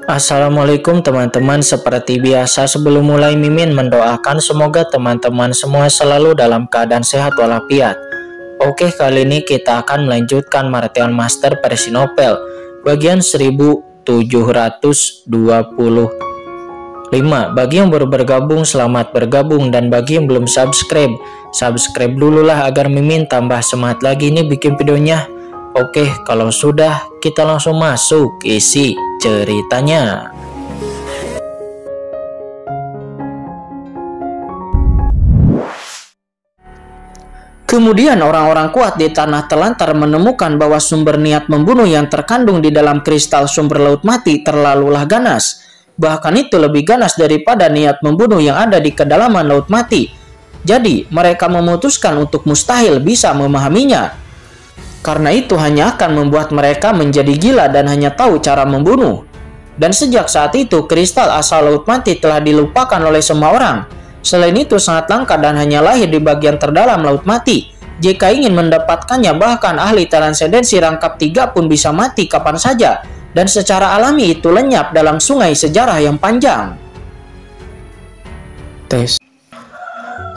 Assalamualaikum teman-teman, seperti biasa sebelum mulai Mimin mendoakan semoga teman-teman semua selalu dalam keadaan sehat walafiat. Oke, kali ini kita akan melanjutkan Martian Master versi novel bagian 1725. Bagi yang baru bergabung, selamat bergabung, dan bagi yang belum subscribe dulu lah agar Mimin tambah semangat lagi nih bikin videonya. Oke, kalau sudah kita langsung masuk isi ceritanya. Kemudian orang-orang kuat di tanah telantar menemukan bahwa sumber niat membunuh yang terkandung di dalam kristal sumber laut mati terlalulah ganas. Bahkan itu lebih ganas daripada niat membunuh yang ada di kedalaman laut mati. Jadi mereka memutuskan untuk mustahil bisa memahaminya. Karena itu hanya akan membuat mereka menjadi gila dan hanya tahu cara membunuh. Dan sejak saat itu, kristal asal laut mati telah dilupakan oleh semua orang. Selain itu sangat langka dan hanya lahir di bagian terdalam laut mati. Jika ingin mendapatkannya, bahkan ahli transendensi rangkap 3 pun bisa mati kapan saja. Dan secara alami itu lenyap dalam sungai sejarah yang panjang.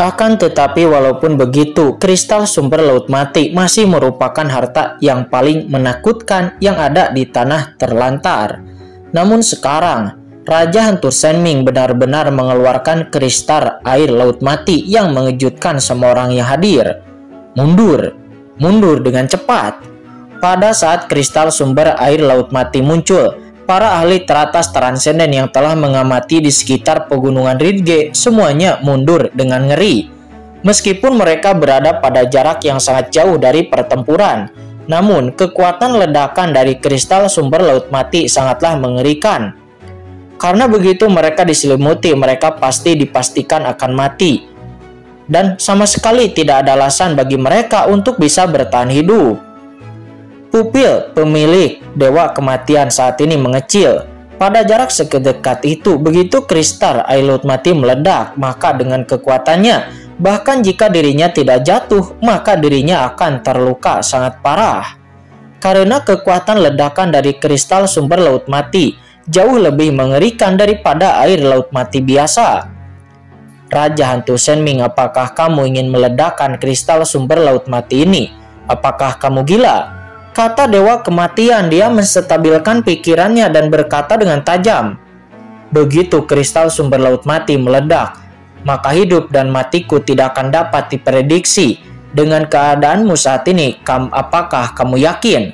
Akan tetapi walaupun begitu, kristal sumber laut mati masih merupakan harta yang paling menakutkan yang ada di tanah terlantar. Namun sekarang, Raja Hantu Shenming benar-benar mengeluarkan kristal air laut mati yang mengejutkan semua orang yang hadir. Mundur dengan cepat. Pada saat kristal sumber air laut mati muncul, para ahli teratas transenden yang telah mengamati di sekitar pegunungan Ridge semuanya mundur dengan ngeri. Meskipun mereka berada pada jarak yang sangat jauh dari pertempuran, namun kekuatan ledakan dari kristal sumber laut mati sangatlah mengerikan. Karena begitu mereka diselimuti, mereka pasti dipastikan akan mati. Dan sama sekali tidak ada alasan bagi mereka untuk bisa bertahan hidup. Pupil pemilik Dewa Kematian saat ini mengecil. Pada jarak sedekat itu, begitu kristal air laut mati meledak, maka dengan kekuatannya, bahkan jika dirinya tidak jatuh, maka dirinya akan terluka sangat parah. Karena kekuatan ledakan dari kristal sumber laut mati jauh lebih mengerikan daripada air laut mati biasa. Raja Hantu Shenming, apakah kamu ingin meledakkan kristal sumber laut mati ini? Apakah kamu gila? Kata Dewa Kematian. Dia menstabilkan pikirannya dan berkata dengan tajam, begitu kristal sumber laut mati meledak, maka hidup dan matiku tidak akan dapat diprediksi. Dengan keadaanmu saat ini, apakah kamu yakin?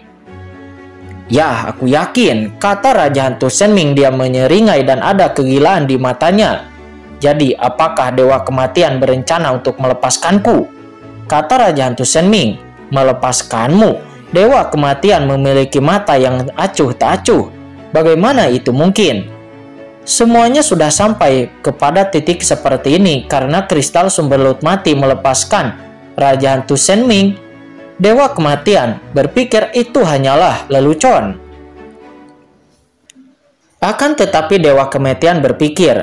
Ya, aku yakin, kata Raja Hantu Shenming. Dia menyeringai dan ada kegilaan di matanya. Jadi, apakah Dewa Kematian berencana untuk melepaskanku? Kata Raja Hantu Shenming. Melepaskanmu? Dewa Kematian memiliki mata yang acuh tak acuh. Bagaimana itu mungkin? Semuanya sudah sampai kepada titik seperti ini karena kristal sumber laut mati melepaskan Raja Hantu Shenming. Dewa Kematian berpikir itu hanyalah lelucon. Akan tetapi Dewa Kematian berpikir,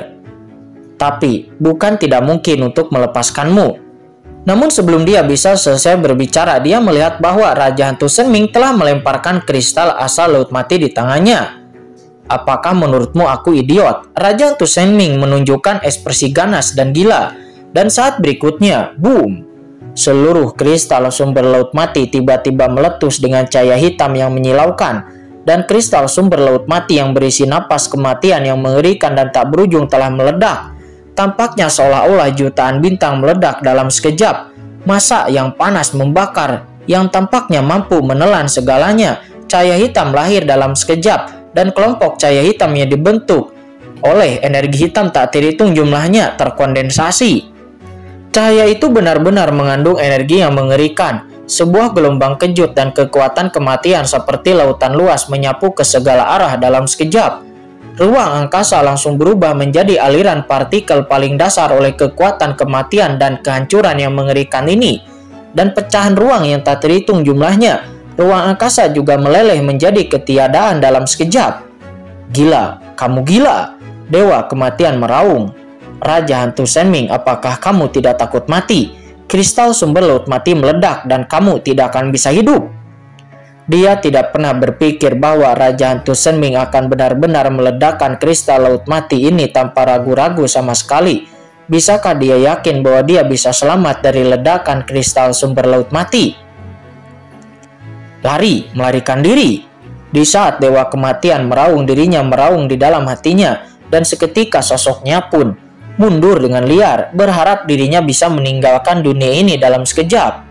tapi bukan tidak mungkin untuk melepaskanmu. Namun sebelum dia bisa selesai berbicara, dia melihat bahwa Raja Hantu Shenming telah melemparkan kristal asal laut mati di tangannya. Apakah menurutmu aku idiot? Raja Hantu Shenming menunjukkan ekspresi ganas dan gila. Dan saat berikutnya, boom! Seluruh kristal sumber laut mati tiba-tiba meletus dengan cahaya hitam yang menyilaukan. Dan kristal sumber laut mati yang berisi napas kematian yang mengerikan dan tak berujung telah meledak. Tampaknya seolah-olah jutaan bintang meledak dalam sekejap. Massa yang panas membakar, yang tampaknya mampu menelan segalanya. Cahaya hitam lahir dalam sekejap, dan kelompok cahaya hitam yang dibentuk oleh energi hitam tak terhitung jumlahnya terkondensasi. Cahaya itu benar-benar mengandung energi yang mengerikan. Sebuah gelombang kejut dan kekuatan kematian seperti lautan luas menyapu ke segala arah dalam sekejap. Ruang angkasa langsung berubah menjadi aliran partikel paling dasar oleh kekuatan kematian dan kehancuran yang mengerikan ini. Dan pecahan ruang yang tak terhitung jumlahnya. Ruang angkasa juga meleleh menjadi ketiadaan dalam sekejap. Gila, kamu gila. Dewa Kematian meraung. Raja Hantu Shenming, apakah kamu tidak takut mati? Kristal sumber laut mati meledak dan kamu tidak akan bisa hidup. Dia tidak pernah berpikir bahwa Raja Hantu Shenming akan benar-benar meledakkan kristal laut mati ini tanpa ragu-ragu sama sekali. Bisakah dia yakin bahwa dia bisa selamat dari ledakan kristal sumber laut mati? Melarikan diri. Di saat Dewa Kematian meraung, dirinya meraung di dalam hatinya, dan seketika sosoknya pun mundur dengan liar, berharap dirinya bisa meninggalkan dunia ini dalam sekejap.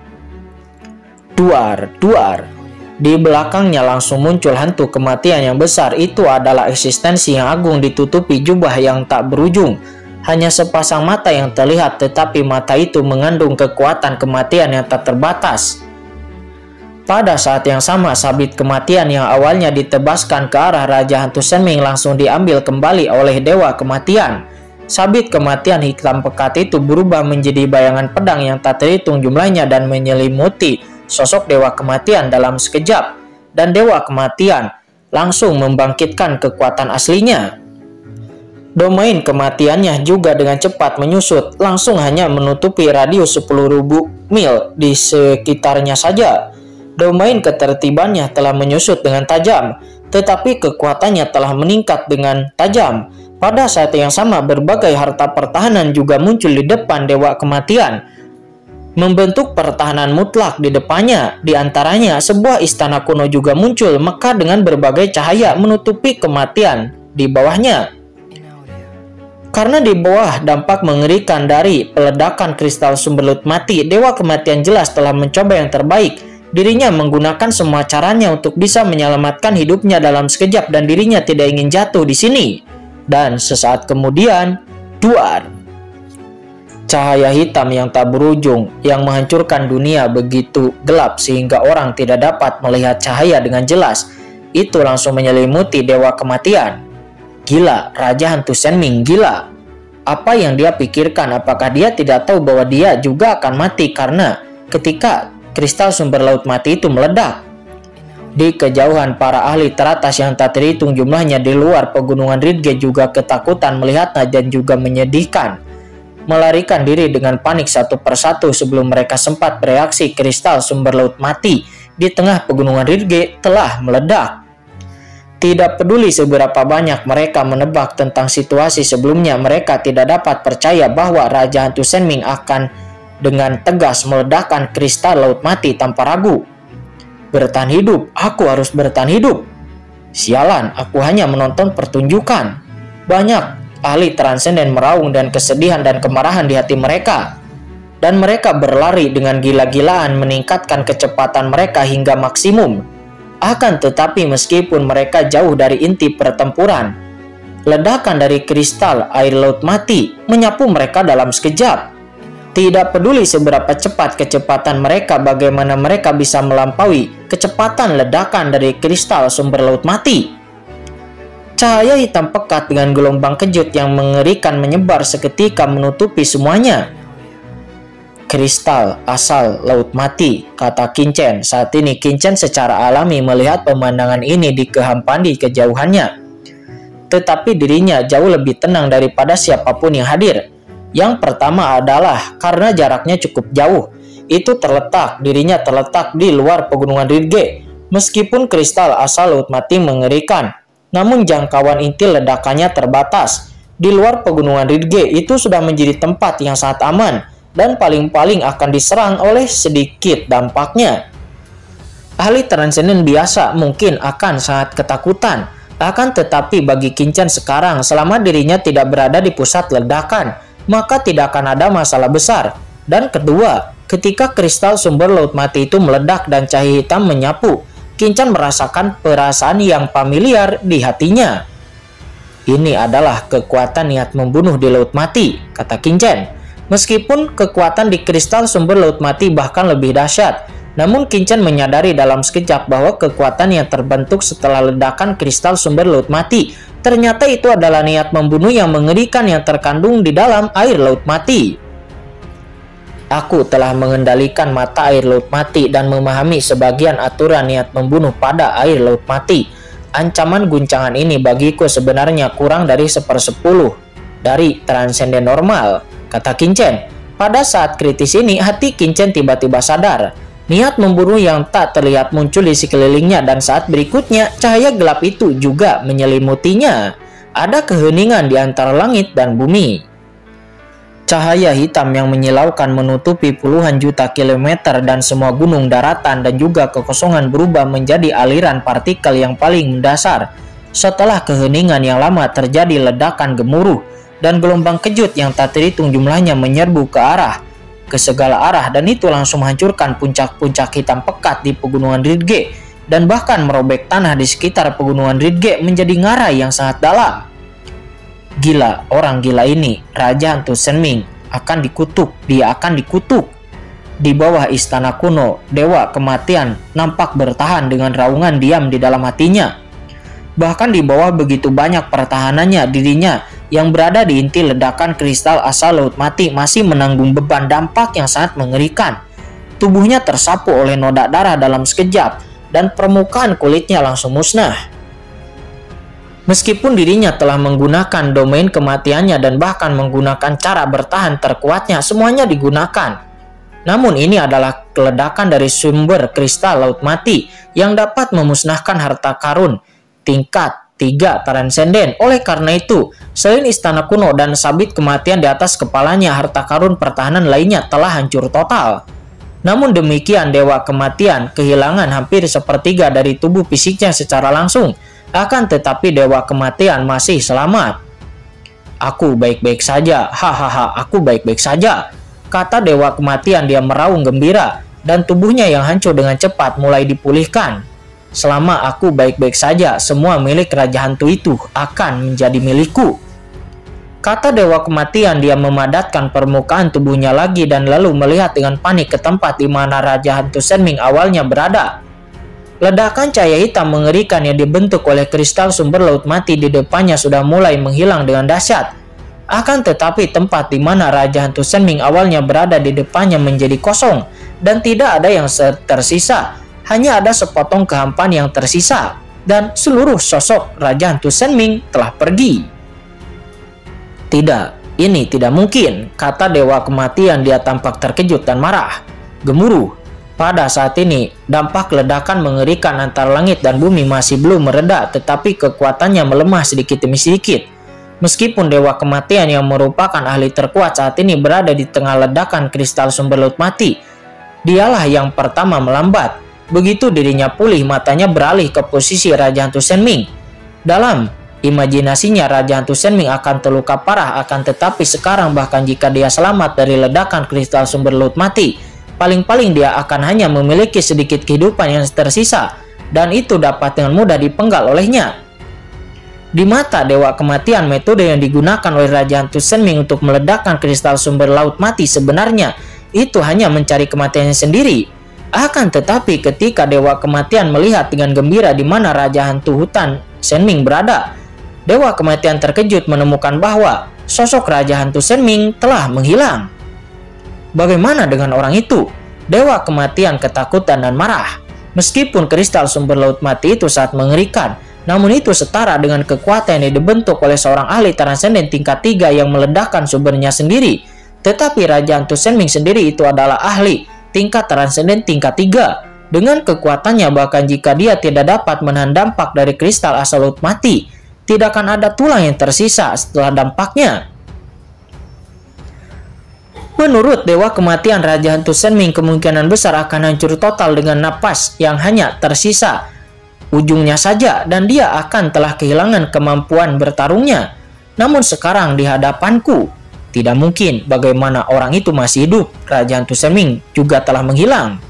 Duar. Di belakangnya langsung muncul hantu kematian yang besar. Itu adalah eksistensi yang agung ditutupi jubah yang tak berujung. Hanya sepasang mata yang terlihat, tetapi mata itu mengandung kekuatan kematian yang tak terbatas. Pada saat yang sama, sabit kematian yang awalnya ditebaskan ke arah Raja Hantu Shenming langsung diambil kembali oleh Dewa Kematian. Sabit kematian hitam pekat itu berubah menjadi bayangan pedang yang tak terhitung jumlahnya dan menyelimuti sosok Dewa Kematian dalam sekejap, dan Dewa Kematian langsung membangkitkan kekuatan aslinya. Domain kematiannya juga dengan cepat menyusut, langsung hanya menutupi radius 10.000 mil di sekitarnya saja. Domain ketertibannya telah menyusut dengan tajam, tetapi kekuatannya telah meningkat dengan tajam. Pada saat yang sama, berbagai harta pertahanan juga muncul di depan Dewa Kematian, membentuk pertahanan mutlak di depannya. Di antaranya, sebuah istana kuno juga muncul, mekar dengan berbagai cahaya menutupi kematian di bawahnya. Karena di bawah dampak mengerikan dari peledakan kristal sumber laut mati, Dewa Kematian jelas telah mencoba yang terbaik. Dirinya menggunakan semua caranya untuk bisa menyelamatkan hidupnya dalam sekejap, dan dirinya tidak ingin jatuh di sini. Dan sesaat kemudian, duar. Cahaya hitam yang tak berujung yang menghancurkan dunia begitu gelap sehingga orang tidak dapat melihat cahaya dengan jelas. Itu langsung menyelimuti Dewa Kematian. Gila, Raja Hantu Shenming gila. Apa yang dia pikirkan? Apakah dia tidak tahu bahwa dia juga akan mati karena ketika kristal sumber laut mati itu meledak? Di kejauhan, para ahli teratas yang tak terhitung jumlahnya di luar pegunungan Ridge juga ketakutan melihatnya dan juga menyedihkan, melarikan diri dengan panik satu persatu sebelum mereka sempat bereaksi. Kristal sumber laut mati di tengah pegunungan Ridge telah meledak. Tidak peduli seberapa banyak mereka menebak tentang situasi sebelumnya, mereka tidak dapat percaya bahwa Raja Hantu Shenming akan dengan tegas meledakkan kristal laut mati tanpa ragu. Bertahan hidup, aku harus bertahan hidup. Sialan, aku hanya menonton pertunjukan. Banyak ahli transenden meraung dan kesedihan dan kemarahan di hati mereka. Dan mereka berlari dengan gila-gilaan, meningkatkan kecepatan mereka hingga maksimum. Akan tetapi meskipun mereka jauh dari inti pertempuran, ledakan dari kristal air laut mati menyapu mereka dalam sekejap. Tidak peduli seberapa cepat kecepatan mereka, bagaimana mereka bisa melampaui kecepatan ledakan dari kristal sumber laut mati. Cahaya hitam pekat dengan gelombang kejut yang mengerikan menyebar seketika menutupi semuanya. Kristal asal laut mati, kata Qinchen. Saat ini Qinchen secara alami melihat pemandangan ini di kehampaan di kejauhannya. Tetapi dirinya jauh lebih tenang daripada siapapun yang hadir. Yang pertama adalah karena jaraknya cukup jauh. Dirinya terletak di luar pegunungan Ridge. Meskipun kristal asal laut mati mengerikan, namun jangkauan inti ledakannya terbatas. Di luar pegunungan Ridge itu sudah menjadi tempat yang sangat aman, dan paling-paling akan diserang oleh sedikit dampaknya. Ahli transenden biasa mungkin akan sangat ketakutan. Akan tetapi bagi Qinchen sekarang, selama dirinya tidak berada di pusat ledakan, maka tidak akan ada masalah besar. Dan kedua, ketika kristal sumber laut mati itu meledak dan cahaya hitam menyapu, Qinchen merasakan perasaan yang familiar di hatinya. Ini adalah kekuatan niat membunuh di laut mati, kata Qinchen. Meskipun kekuatan di kristal sumber laut mati bahkan lebih dahsyat, namun Qinchen menyadari dalam sekejap bahwa kekuatan yang terbentuk setelah ledakan kristal sumber laut mati ternyata itu adalah niat membunuh yang mengerikan yang terkandung di dalam air laut mati. Aku telah mengendalikan mata air laut mati dan memahami sebagian aturan niat membunuh pada air laut mati. Ancaman guncangan ini bagiku sebenarnya kurang dari 1/10 dari transenden normal, kata Qinchen. Pada saat kritis ini, hati Qinchen tiba-tiba sadar. Niat membunuh yang tak terlihat muncul di sekelilingnya, dan saat berikutnya cahaya gelap itu juga menyelimutinya. Ada keheningan di antara langit dan bumi. Cahaya hitam yang menyilaukan menutupi puluhan juta kilometer dan semua gunung, daratan, dan juga kekosongan berubah menjadi aliran partikel yang paling mendasar. Setelah keheningan yang lama terjadi ledakan gemuruh dan gelombang kejut yang tak terhitung jumlahnya menyerbu ke segala arah, dan itu langsung menghancurkan puncak-puncak hitam pekat di pegunungan Ridge dan bahkan merobek tanah di sekitar pegunungan Ridge menjadi ngarai yang sangat dalam. Gila, orang gila ini, Raja Hantu Shenming, akan dikutuk. Dia akan dikutuk. Di bawah istana kuno, Dewa Kematian nampak bertahan dengan raungan diam di dalam hatinya. Bahkan di bawah begitu banyak pertahanannya, dirinya yang berada di inti ledakan kristal asal Laut Mati masih menanggung beban dampak yang sangat mengerikan. Tubuhnya tersapu oleh noda darah dalam sekejap, dan permukaan kulitnya langsung musnah. Meskipun dirinya telah menggunakan domain kematiannya dan bahkan menggunakan cara bertahan terkuatnya, semuanya digunakan. Namun ini adalah ledakan dari sumber kristal Laut Mati yang dapat memusnahkan harta karun tingkat 3 transenden. Oleh karena itu, selain istana kuno dan sabit kematian di atas kepalanya, harta karun pertahanan lainnya telah hancur total. Namun demikian, Dewa Kematian kehilangan hampir sepertiga dari tubuh fisiknya secara langsung. Akan tetapi Dewa Kematian masih selamat. "Aku baik-baik saja, hahaha, aku baik-baik saja," kata Dewa Kematian. Dia meraung gembira dan tubuhnya yang hancur dengan cepat mulai dipulihkan. "Selama aku baik-baik saja, semua milik Raja Hantu itu akan menjadi milikku," kata Dewa Kematian. Dia memadatkan permukaan tubuhnya lagi dan lalu melihat dengan panik ke tempat di mana Raja Hantu Shenming awalnya berada. Ledakan cahaya hitam mengerikan yang dibentuk oleh kristal sumber Laut Mati di depannya sudah mulai menghilang dengan dahsyat. Akan tetapi tempat di mana Raja Hantu Shenming awalnya berada di depannya menjadi kosong dan tidak ada yang tersisa. Hanya ada sepotong kehampaan yang tersisa dan seluruh sosok Raja Hantu Shenming telah pergi. "Tidak, ini tidak mungkin," kata Dewa Kematian. Dia tampak terkejut dan marah. Gemuruh. Pada saat ini, dampak ledakan mengerikan antara langit dan bumi masih belum mereda, tetapi kekuatannya melemah sedikit demi sedikit. Meskipun Dewa Kematian yang merupakan ahli terkuat saat ini berada di tengah ledakan kristal sumber Laut Mati, dialah yang pertama melambat. Begitu dirinya pulih, matanya beralih ke posisi Raja Hantu Shenming. Dalam imajinasinya, Raja Hantu Shenming akan terluka parah, akan tetapi sekarang bahkan jika dia selamat dari ledakan kristal sumber Laut Mati, paling-paling dia akan hanya memiliki sedikit kehidupan yang tersisa, dan itu dapat dengan mudah dipenggal olehnya. Di mata Dewa Kematian, metode yang digunakan oleh Raja Hantu Shenming untuk meledakkan kristal sumber Laut Mati sebenarnya itu hanya mencari kematiannya sendiri. Akan tetapi ketika Dewa Kematian melihat dengan gembira di mana Raja Hantu Hutan Shenming berada, Dewa Kematian terkejut menemukan bahwa sosok Raja Hantu Shenming telah menghilang. Bagaimana dengan orang itu? Dewa Kematian ketakutan dan marah. Meskipun kristal sumber Laut Mati itu sangat mengerikan, namun itu setara dengan kekuatan yang dibentuk oleh seorang ahli transenden tingkat 3 yang meledakkan sumbernya sendiri. Tetapi Raja Hantu Shenming sendiri itu adalah ahli tingkat transenden tingkat 3. Dengan kekuatannya, bahkan jika dia tidak dapat menahan dampak dari kristal asal Laut Mati, tidak akan ada tulang yang tersisa setelah dampaknya. Menurut Dewa Kematian, Raja Hantu Shenming kemungkinan besar akan hancur total dengan napas yang hanya tersisa ujungnya saja, dan dia akan telah kehilangan kemampuan bertarungnya. Namun sekarang di hadapanku, tidak mungkin. Bagaimana orang itu masih hidup? Raja Hantu Shenming juga telah menghilang,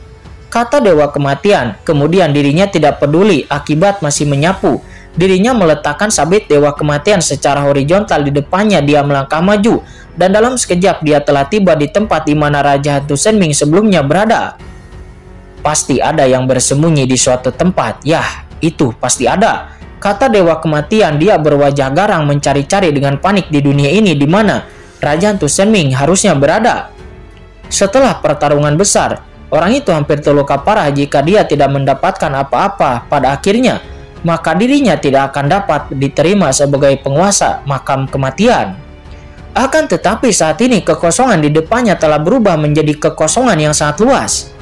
kata Dewa Kematian. Kemudian dirinya tidak peduli akibat masih menyapu. Dirinya meletakkan sabit Dewa Kematian secara horizontal di depannya. Dia melangkah maju, dan dalam sekejap dia telah tiba di tempat di mana Raja Hantu Shenming sebelumnya berada. Pasti ada yang bersembunyi di suatu tempat. Yah, itu pasti ada, kata Dewa Kematian. Dia berwajah garang mencari-cari dengan panik di dunia ini di mana Raja Hantu Shenming harusnya berada. Setelah pertarungan besar, orang itu hampir terluka parah. Jika dia tidak mendapatkan apa-apa pada akhirnya, maka dirinya tidak akan dapat diterima sebagai penguasa makam kematian. Akan tetapi saat ini kekosongan di depannya telah berubah menjadi kekosongan yang sangat luas.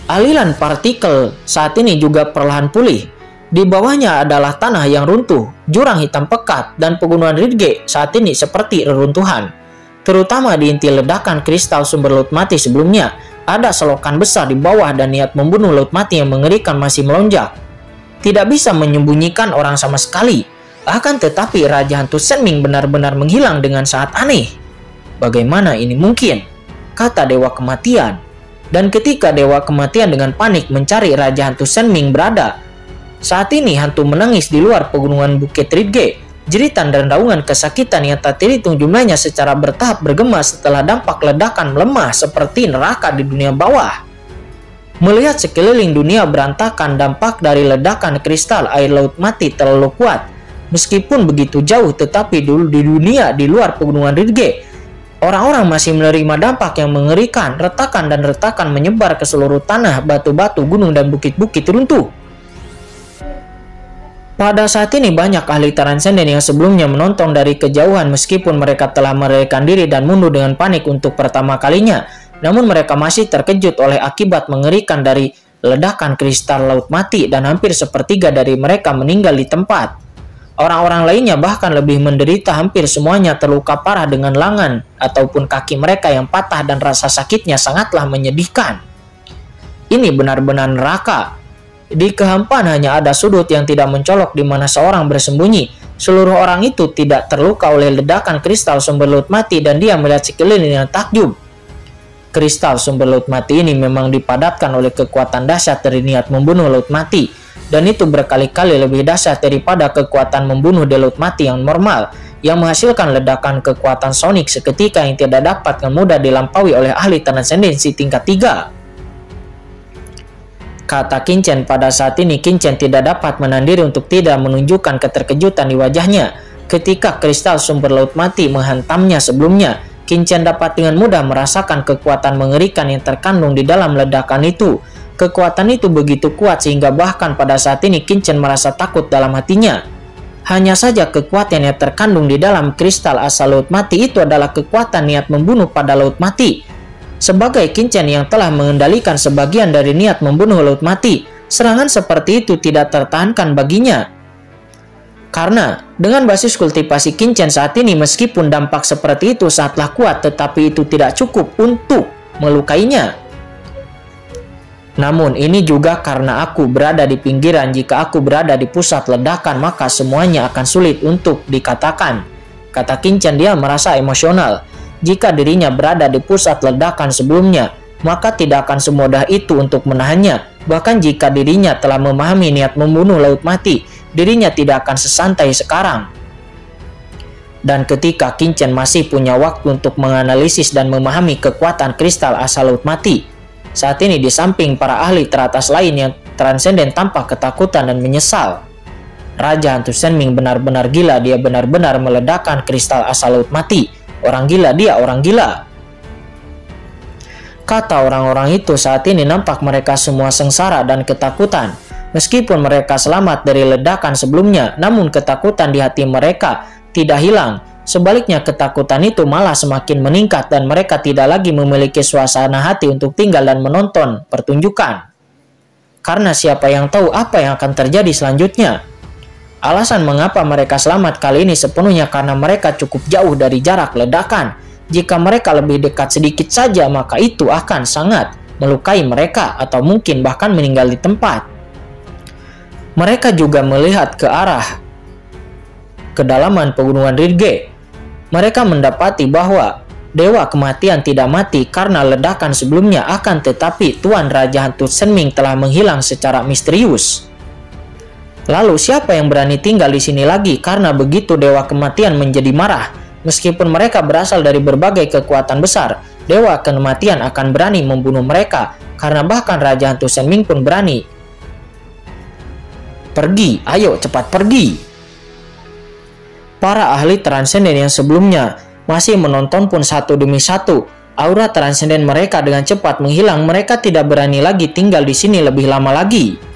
Aliran partikel saat ini juga perlahan pulih. Di bawahnya adalah tanah yang runtuh, jurang hitam pekat, dan pegunungan Rydge saat ini seperti reruntuhan. Terutama di inti ledakan kristal sumber laut mati sebelumnya, ada selokan besar di bawah dan niat membunuh laut mati yang mengerikan masih melonjak. Tidak bisa menyembunyikan orang sama sekali. Akan tetapi Raja Hantu Shenming benar-benar menghilang dengan sangat aneh. Bagaimana ini mungkin? Kata Dewa Kematian. Dan ketika Dewa Kematian dengan panik mencari Raja Hantu Shenming berada, saat ini hantu menangis di luar pegunungan Bukit Rydge. Jeritan dan raungan kesakitan yang tak terhitung jumlahnya secara bertahap bergema setelah dampak ledakan melemah seperti neraka di dunia bawah. Melihat sekeliling dunia berantakan dampak dari ledakan kristal air laut mati terlalu kuat. Meskipun begitu jauh tetapi dulu di dunia di luar pegunungan Rydge, orang-orang masih menerima dampak yang mengerikan. Retakan dan retakan menyebar ke seluruh tanah, batu-batu, gunung, dan bukit-bukit runtuh. Pada saat ini banyak ahli transenden yang sebelumnya menonton dari kejauhan meskipun mereka telah melarikan diri dan mundur dengan panik untuk pertama kalinya. Namun mereka masih terkejut oleh akibat mengerikan dari ledakan kristal laut mati dan hampir sepertiga dari mereka meninggal di tempat. Orang-orang lainnya bahkan lebih menderita, hampir semuanya terluka parah dengan lengan ataupun kaki mereka yang patah dan rasa sakitnya sangatlah menyedihkan. Ini benar-benar neraka. Di kehampaan hanya ada sudut yang tidak mencolok di mana seorang bersembunyi. Seluruh orang itu tidak terluka oleh ledakan kristal sumber laut mati dan dia melihat sekeliling dengan takjub. Kristal sumber laut mati ini memang dipadatkan oleh kekuatan dahsyat dari niat membunuh laut mati. Dan itu berkali-kali lebih dahsyat daripada kekuatan membunuh di laut mati yang normal, yang menghasilkan ledakan kekuatan sonik seketika yang tidak dapat dengan mudah dilampaui oleh ahli transendensi tingkat 3. Kata Qinchen. Pada saat ini Qinchen tidak dapat menahan diri untuk tidak menunjukkan keterkejutan di wajahnya. Ketika kristal sumber laut mati menghantamnya sebelumnya, Qinchen dapat dengan mudah merasakan kekuatan mengerikan yang terkandung di dalam ledakan itu. Kekuatan itu begitu kuat sehingga bahkan pada saat ini Qinchen merasa takut dalam hatinya. Hanya saja kekuatan yang terkandung di dalam kristal asal laut mati itu adalah kekuatan niat membunuh pada laut mati. Sebagai Qinchen yang telah mengendalikan sebagian dari niat membunuh laut mati, serangan seperti itu tidak tertahankan baginya. Karena dengan basis kultivasi Qinchen saat ini meskipun dampak seperti itu sangatlah kuat, tetapi itu tidak cukup untuk melukainya. Namun ini juga karena aku berada di pinggiran. Jika aku berada di pusat ledakan maka semuanya akan sulit untuk dikatakan. Kata Qinchen. Dia merasa emosional. Jika dirinya berada di pusat ledakan sebelumnya, maka tidak akan semudah itu untuk menahannya. Bahkan jika dirinya telah memahami niat membunuh laut mati, dirinya tidak akan sesantai sekarang. Dan ketika Qinchen masih punya waktu untuk menganalisis dan memahami kekuatan kristal asal laut mati, saat ini di samping para ahli teratas lain yang transenden tampak ketakutan dan menyesal. Raja Hantu Shenming benar-benar gila. Dia benar-benar meledakkan kristal asal laut mati. Orang gila, dia orang gila. Kata orang-orang itu. Saat ini nampak mereka semua sengsara dan ketakutan. Meskipun mereka selamat dari ledakan sebelumnya, namun ketakutan di hati mereka tidak hilang. Sebaliknya ketakutan itu malah semakin meningkat dan mereka tidak lagi memiliki suasana hati untuk tinggal dan menonton pertunjukan. Karena siapa yang tahu apa yang akan terjadi selanjutnya. Alasan mengapa mereka selamat kali ini sepenuhnya karena mereka cukup jauh dari jarak ledakan. Jika mereka lebih dekat sedikit saja maka itu akan sangat melukai mereka atau mungkin bahkan meninggal di tempat. Mereka juga melihat ke arah kedalaman pegunungan Rydge. Mereka mendapati bahwa Dewa Kematian tidak mati karena ledakan sebelumnya, akan tetapi Tuan Raja Hantu Shenming telah menghilang secara misterius. Lalu siapa yang berani tinggal di sini lagi? Karena begitu Dewa Kematian menjadi marah. Meskipun mereka berasal dari berbagai kekuatan besar, Dewa Kematian akan berani membunuh mereka. Karena bahkan Raja Hantu Shenming pun berani. Pergi, ayo cepat pergi. Para ahli transenden yang sebelumnya masih menonton pun satu demi satu. Aura transenden mereka dengan cepat menghilang. Mereka tidak berani lagi tinggal di sini lebih lama lagi.